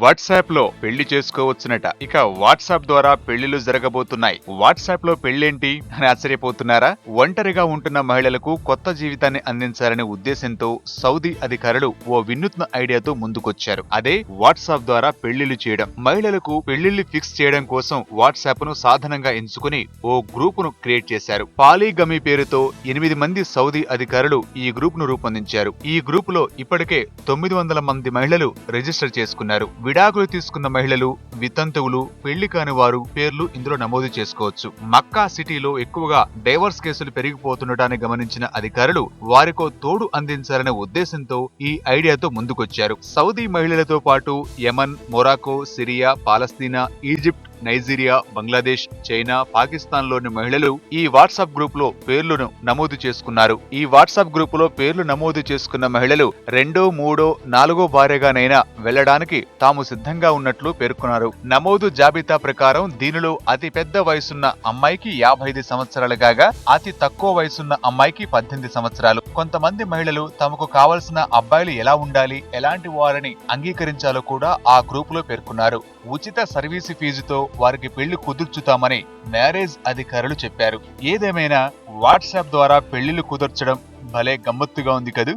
WhatsApp లో పెళ్లి చేసుకోవచ్చునట. ఇక వాట్సాప్ ద్వారా పెళ్లిళ్లు జరగబోతున్నాయి. వాట్సాప్ లో పెళ్లేంటి అని ఆశ్చర్యపోతున్నారా? ఒంటరిగా ఉంటున్న మహిళలకు కొత్త జీవితాన్ని అందించాలనే ఉద్దేశంతో సౌదీ అధికారులు ఓ వినూత్న ఐడియాతో ముందుకొచ్చారు. అదే వాట్సాప్ ద్వారా పెళ్లిళ్లు చేయడం. మహిళలకు పెళ్లిళ్లు ఫిక్స్ చేయడం కోసం వాట్సాప్ ను సాధనంగా ఎంచుకుని ఓ గ్రూప్ ను క్రియేట్ చేశారు. పాలీగమీ పేరుతో 8 మంది సౌదీ అధికారులు ఈ గ్రూప్ ను రూపొందించారు. ఈ గ్రూప్ లో ఇప్పటికే 900 మంది మహిళలు రిజిస్టర్ చేసుకున్నారు. విడాకులు తీసుకున్న మహిళలు, వితంతువులు, పెళ్లి కాని వారు పేర్లు ఇందులో నమోదు చేసుకోవచ్చు. మక్కా సిటీలో ఎక్కువగా డైవర్స్ కేసులు పెరిగిపోతుండటాన్ని గమనించిన అధికారులు వారికో తోడు అందించాలనే ఉద్దేశంతో ఈ ఐడియాతో ముందుకొచ్చారు. సౌదీ మహిళలతో పాటు Yemen, Morocco, Syria, Palestine, Egypt, Nigeria, Bangladesh, China, Pakistan లోని మహిళలు ఈ వాట్సాప్ గ్రూప్ లో పేర్లను నమోదు చేసుకున్నారు. ఈ వాట్సాప్ గ్రూప్ లో పేర్లు నమోదు చేసుకున్న మహిళలు 2, 3, 4 భార్యగానైనా వెళ్లడానికి తాము సిద్ధంగా ఉన్నట్లు పేర్కొన్నారు. నమోదు జాబితా ప్రకారం దీనిలో అతి పెద్ద వయసున్న అమ్మాయికి 55 సంవత్సరాలు కాగా అతి తక్కువ వయసున్న అమ్మాయికి 18 సంవత్సరాలు. కొంతమంది మహిళలు తమకు కావలసిన అబ్బాయిలు ఎలా ఉండాలి, ఎలాంటి వారిని అంగీకరించాలో కూడా ఆ గ్రూప్ లో పేర్కొన్నారు. ఉచిత సర్వీసు ఫీజుతో వారికి పెళ్లి కుదుర్చుతామని మ్యారేజ్ అధికారులు చెప్పారు. ఏదేమైనా వాట్సాప్ ద్వారా పెళ్లిళ్లు కుదర్చడం భలే గమ్మత్తుగా ఉంది కదూ.